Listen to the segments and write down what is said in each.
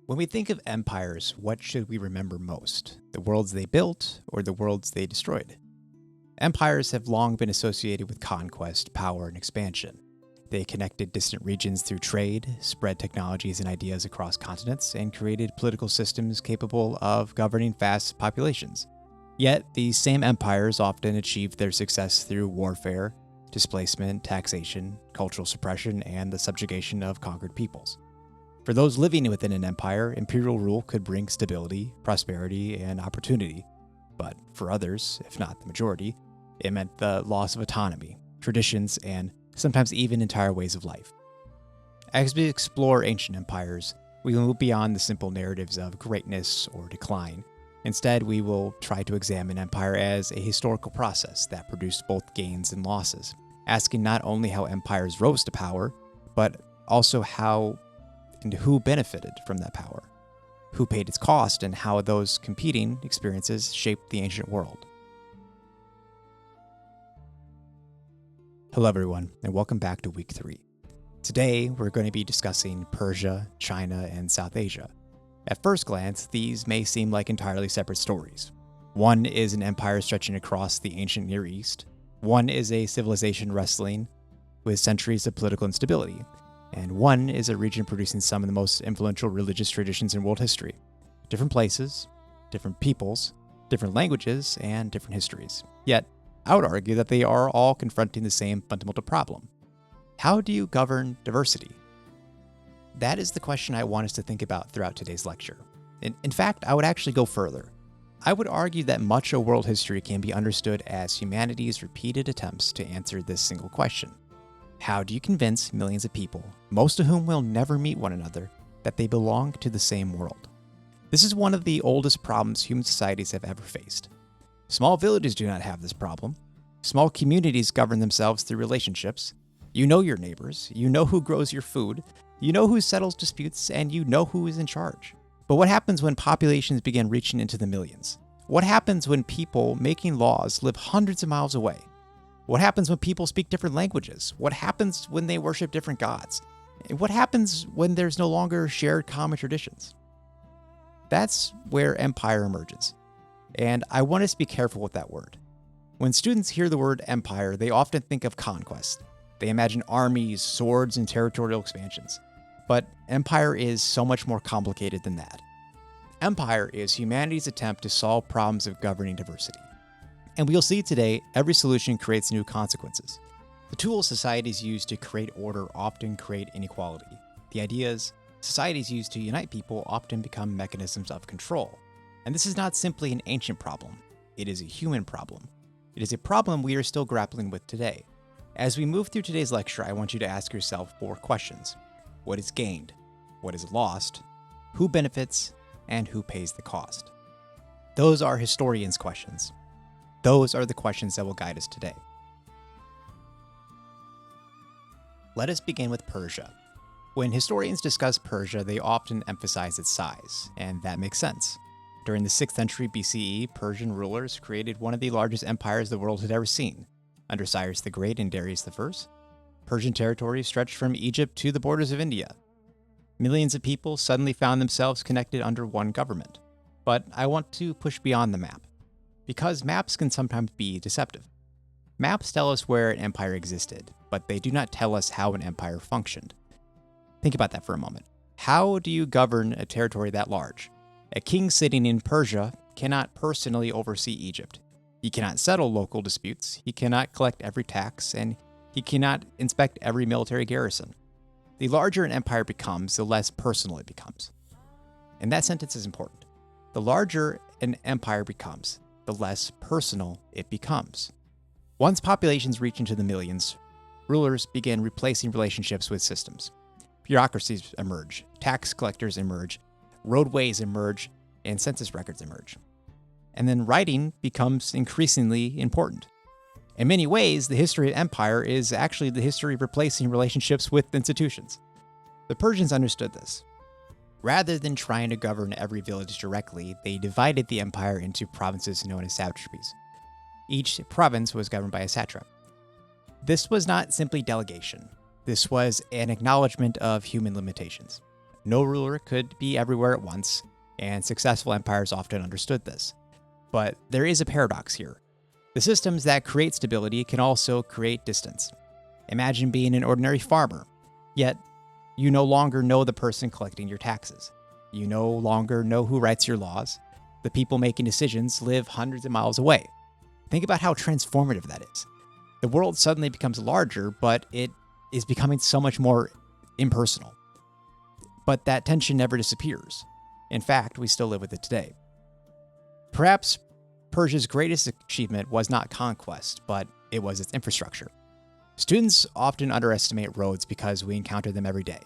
When we think of empires, what should we remember most? The worlds they built or the worlds they destroyed? Empires have long been associated with conquest, power, and expansion. They connected distant regions through trade, spread technologies and ideas across continents, and created political systems capable of governing vast populations. Yet, these same empires often achieved their success through warfare, displacement, taxation, cultural suppression, and the subjugation of conquered peoples. For those living within an empire, imperial rule could bring stability, prosperity, and opportunity. But for others, if not the majority, it meant the loss of autonomy, traditions, and sometimes even entire ways of life. As we explore ancient empires, we will move beyond the simple narratives of greatness or decline. Instead, we will try to examine empire as a historical process that produced both gains and losses, asking not only how empires rose to power, but also how and who benefited from that power, who paid its cost, and how those competing experiences shaped the ancient world. Hello everyone, and welcome back to Week 3. Today, we're going to be discussing Persia, China, and South Asia. At first glance, these may seem like entirely separate stories. One is an empire stretching across the ancient Near East. One is a civilization wrestling with centuries of political instability. And one is a region producing some of the most influential religious traditions in world history. Different places, different peoples, different languages, and different histories. Yet, I would argue that they are all confronting the same fundamental problem. How do you govern diversity? That is the question I want us to think about throughout today's lecture. In fact, I would actually go further. I would argue that much of world history can be understood as humanity's repeated attempts to answer this single question. How do you convince millions of people, most of whom will never meet one another, that they belong to the same world? This is one of the oldest problems human societies have ever faced. Small villages do not have this problem. Small communities govern themselves through relationships. You know your neighbors, you know who grows your food, you know who settles disputes, and you know who is in charge. But what happens when populations begin reaching into the millions? What happens when people making laws live hundreds of miles away? What happens when people speak different languages? What happens when they worship different gods? What happens when there's no longer shared common traditions? That's where empire emerges. And I want us to be careful with that word. When students hear the word empire, they often think of conquest. They imagine armies, swords, and territorial expansions. But empire is so much more complicated than that. Empire is humanity's attempt to solve problems of governing diversity. And we'll see today, every solution creates new consequences. The tools societies use to create order often create inequality. The ideas societies use to unite people often become mechanisms of control. And this is not simply an ancient problem. It is a human problem. It is a problem we are still grappling with today. As we move through today's lecture, I want you to ask yourself 4 questions. What is gained? What is lost? Who benefits? And who pays the cost? Those are historians' questions. Those are the questions that will guide us today. Let us begin with Persia. When historians discuss Persia, they often emphasize its size, and that makes sense. During the 6th century BCE, Persian rulers created one of the largest empires the world had ever seen. Under Cyrus the Great and Darius I, Persian territory stretched from Egypt to the borders of India. Millions of people suddenly found themselves connected under one government. But I want to push beyond the map, because maps can sometimes be deceptive. Maps tell us where an empire existed, but they do not tell us how an empire functioned. Think about that for a moment. How do you govern a territory that large? A king sitting in Persia cannot personally oversee Egypt. He cannot settle local disputes, he cannot collect every tax, and he cannot inspect every military garrison. The larger an empire becomes, the less personal it becomes. And that sentence is important. The larger an empire becomes, the less personal it becomes. Once populations reach into the millions, rulers begin replacing relationships with systems. Bureaucracies emerge, tax collectors emerge, roadways emerge, and census records emerge. And then writing becomes increasingly important. In many ways, the history of empire is actually the history of replacing relationships with institutions. The Persians understood this. Rather than trying to govern every village directly, they divided the empire into provinces known as satrapies. Each province was governed by a satrap. This was not simply delegation. This was an acknowledgement of human limitations. No ruler could be everywhere at once, and successful empires often understood this. But there is a paradox here. The systems that create stability can also create distance. Imagine being an ordinary farmer, yet you no longer know the person collecting your taxes. You no longer know who writes your laws. The people making decisions live hundreds of miles away. Think about how transformative that is. The world suddenly becomes larger, but it is becoming so much more impersonal. But that tension never disappears. In fact, we still live with it today. Perhaps Persia's greatest achievement was not conquest, but it was its infrastructure. Students often underestimate roads because we encounter them every day.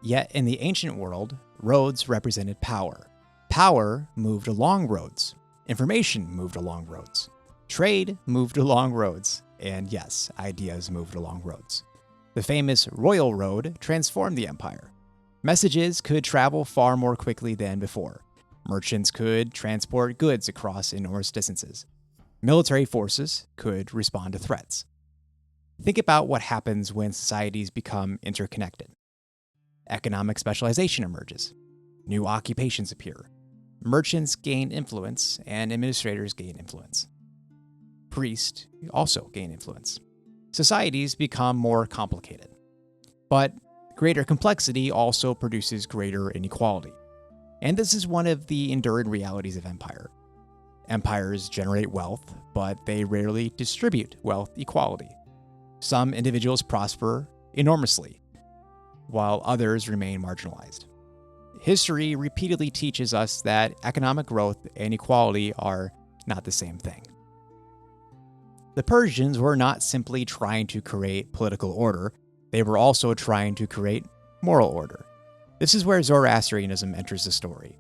Yet in the ancient world, roads represented power. Power moved along roads. Information moved along roads. Trade moved along roads. And yes, ideas moved along roads. The famous Royal Road transformed the empire. Messages could travel far more quickly than before. Merchants could transport goods across enormous distances. Military forces could respond to threats. Think about what happens when societies become interconnected. Economic specialization emerges. New occupations appear. Merchants gain influence, and administrators gain influence. Priests also gain influence. Societies become more complicated. But greater complexity also produces greater inequality. And this is one of the enduring realities of empire. Empires generate wealth, but they rarely distribute wealth equally. Some individuals prosper enormously, while others remain marginalized. History repeatedly teaches us that economic growth and equality are not the same thing. The Persians were not simply trying to create political order, they were also trying to create moral order. This is where Zoroastrianism enters the story.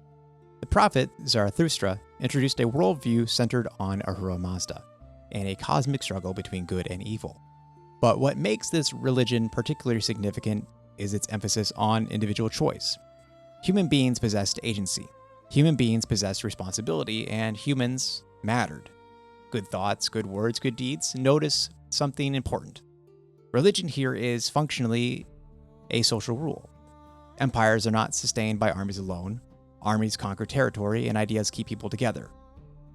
The prophet Zarathustra introduced a worldview centered on Ahura Mazda and a cosmic struggle between good and evil. But what makes this religion particularly significant is its emphasis on individual choice. Human beings possessed agency. Human beings possessed responsibility, and humans mattered. Good thoughts, good words, good deeds. Notice something important. Religion here is functionally a social rule. Empires are not sustained by armies alone. Armies conquer territory, and ideas keep people together.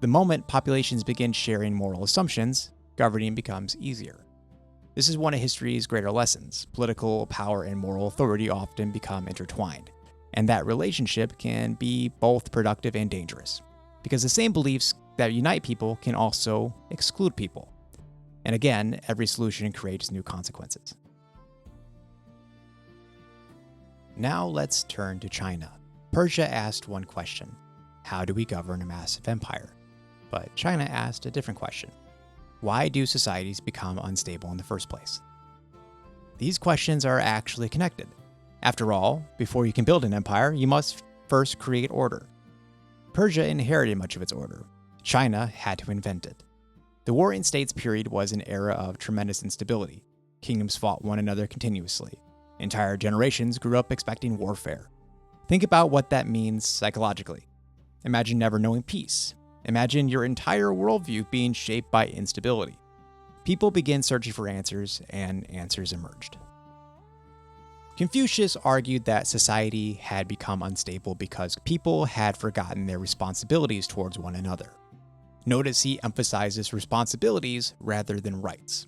The moment populations begin sharing moral assumptions, governing becomes easier. This is one of history's greater lessons. Political power and moral authority often become intertwined, and that relationship can be both productive and dangerous, because the same beliefs that unite people can also exclude people. And again, every solution creates new consequences. Now let's turn to China. Persia asked one question: how do we govern a massive empire? But China asked a different question: why do societies become unstable in the first place? These questions are actually connected. After all, before you can build an empire, you must first create order. Persia inherited much of its order. China had to invent it. The Warring States period was an era of tremendous instability. Kingdoms fought one another continuously. Entire generations grew up expecting warfare. Think about what that means psychologically. Imagine never knowing peace. Imagine your entire worldview being shaped by instability. People began searching for answers, and answers emerged. Confucius argued that society had become unstable because people had forgotten their responsibilities towards one another. Notice he emphasizes responsibilities rather than rights.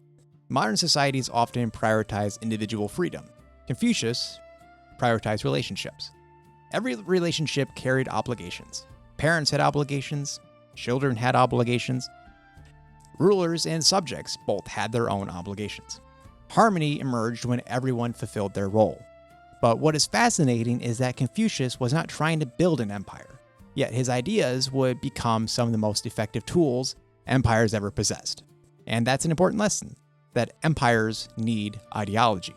Modern societies often prioritize individual freedom. Confucius prioritized relationships. Every relationship carried obligations. Parents had obligations. Children had obligations. Rulers and subjects both had their own obligations. Harmony emerged when everyone fulfilled their role. But what is fascinating is that Confucius was not trying to build an empire, yet his ideas would become some of the most effective tools empires ever possessed. And that's an important lesson, that empires need ideology.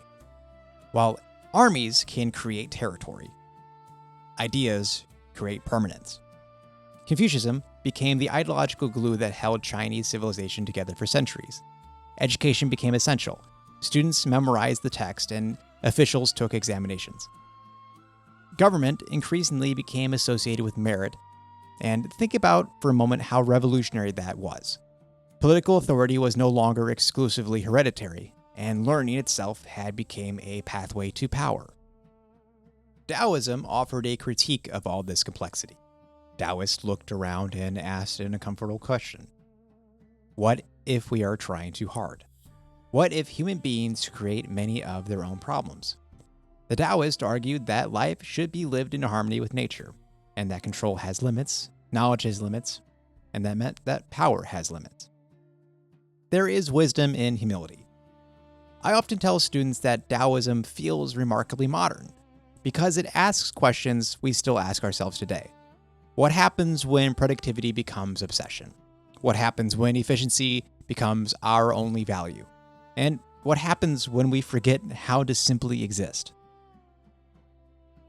While armies can create territory, ideas create permanence. Confucianism became the ideological glue that held Chinese civilization together for centuries. Education became essential. Students memorized the text, and officials took examinations. Government increasingly became associated with merit, and think about for a moment how revolutionary that was. Political authority was no longer exclusively hereditary, and learning itself had become a pathway to power. Taoism offered a critique of all this complexity. Taoists looked around and asked an uncomfortable question. What if we are trying too hard? What if human beings create many of their own problems? The Taoists argued that life should be lived in harmony with nature, and that control has limits, knowledge has limits, and that meant that power has limits. There is wisdom in humility. I often tell students that Taoism feels remarkably modern because it asks questions we still ask ourselves today. What happens when productivity becomes obsession? What happens when efficiency becomes our only value? And what happens when we forget how to simply exist?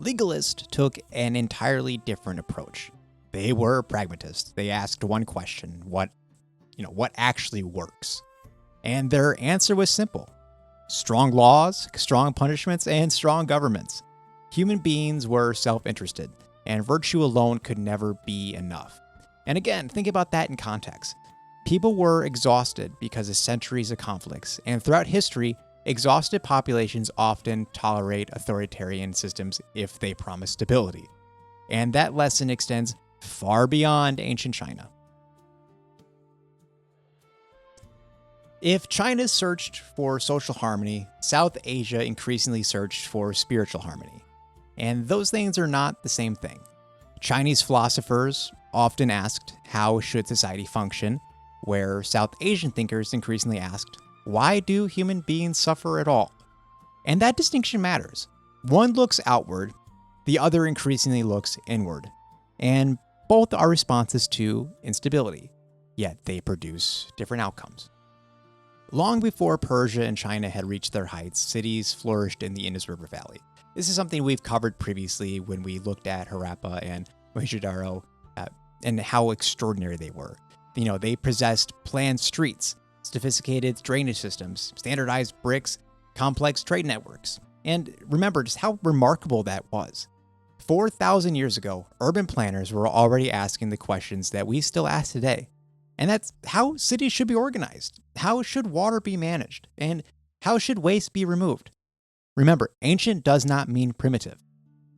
Legalists took an entirely different approach. They were pragmatists. They asked one question, what actually works? And their answer was simple. Strong laws, strong punishments, and strong governments. Human beings were self-interested, and virtue alone could never be enough. And again, think about that in context. People were exhausted because of centuries of conflicts, and throughout history, exhausted populations often tolerate authoritarian systems if they promise stability. And that lesson extends far beyond ancient China. If China searched for social harmony, South Asia increasingly searched for spiritual harmony. And those things are not the same thing. Chinese philosophers often asked, how should society function? Where South Asian thinkers increasingly asked, why do human beings suffer at all? And that distinction matters. One looks outward, the other increasingly looks inward. And both are responses to instability, yet they produce different outcomes. Long before Persia and China had reached their heights, cities flourished in the Indus River Valley. This is something we've covered previously when we looked at Harappa and Mohenjo-daro and how extraordinary they were. They possessed planned streets, sophisticated drainage systems, standardized bricks, complex trade networks. And remember just how remarkable that was. 4,000 years ago, urban planners were already asking the questions that we still ask today. And that's how cities should be organized. How should water be managed? And how should waste be removed? Remember, ancient does not mean primitive.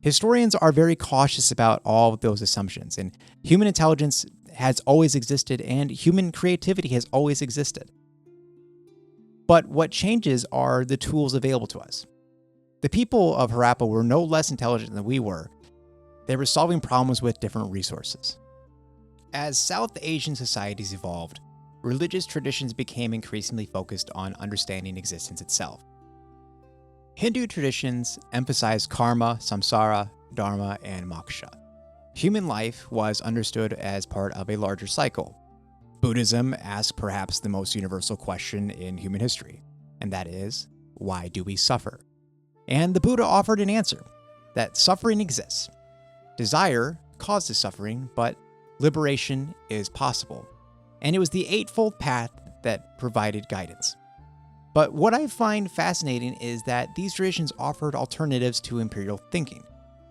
Historians are very cautious about all of those assumptions, and human intelligence has always existed and human creativity has always existed. But what changes are the tools available to us. The people of Harappa were no less intelligent than we were. They were solving problems with different resources. As South Asian societies evolved, religious traditions became increasingly focused on understanding existence itself. Hindu traditions emphasized karma, samsara, dharma, and moksha. Human life was understood as part of a larger cycle. Buddhism asked perhaps the most universal question in human history, and that is, why do we suffer? And the Buddha offered an answer, that suffering exists. Desire causes suffering, but liberation is possible. And it was the Eightfold Path that provided guidance. But what I find fascinating is that these traditions offered alternatives to imperial thinking.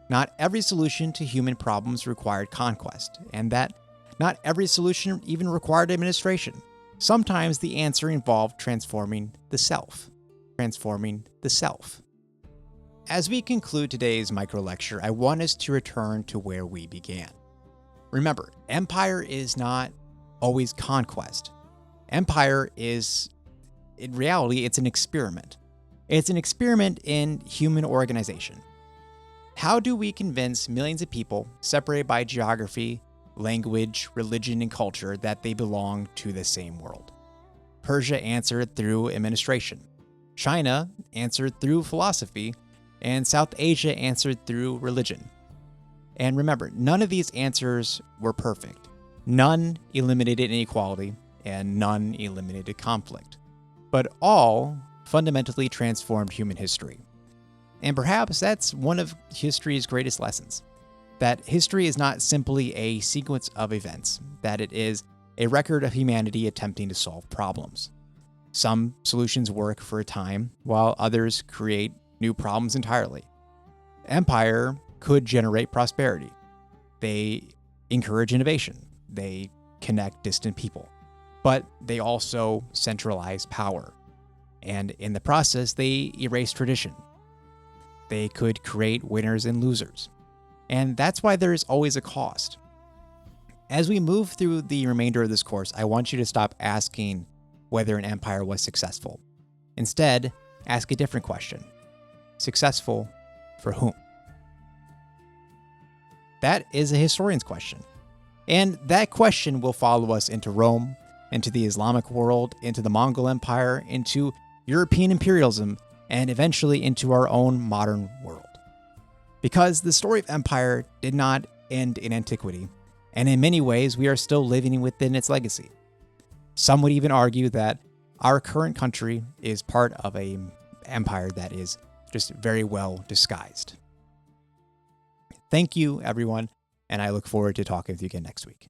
Not every solution to human problems required conquest, and that not every solution even required administration. Sometimes the answer involved transforming the self. As we conclude today's micro lecture, I want us to return to where we began. Remember, empire is not always conquest. Empire is, in reality, it's an experiment. It's an experiment in human organization. How do we convince millions of people, separated by geography, language, religion, and culture, that they belong to the same world? Persia answered through administration. China answered through philosophy, and South Asia answered through religion. And remember, none of these answers were perfect. None eliminated inequality, and none eliminated conflict. But all fundamentally transformed human history. And perhaps that's one of history's greatest lessons. That history is not simply a sequence of events, that it is a record of humanity attempting to solve problems. Some solutions work for a time, while others create new problems entirely. Empire could generate prosperity. They encourage innovation. They connect distant people. But they also centralize power. And in the process, they erase tradition. They could create winners and losers. And that's why there is always a cost. As we move through the remainder of this course, I want you to stop asking whether an empire was successful. Instead, ask a different question. Successful for whom? That is a historian's question. And that question will follow us into Rome, into the Islamic world, into the Mongol Empire, into European imperialism, and eventually into our own modern world. Because the story of empire did not end in antiquity, and in many ways we are still living within its legacy. Some would even argue that our current country is part of an empire that is just very well disguised. Thank you, everyone, and I look forward to talking with you again next week.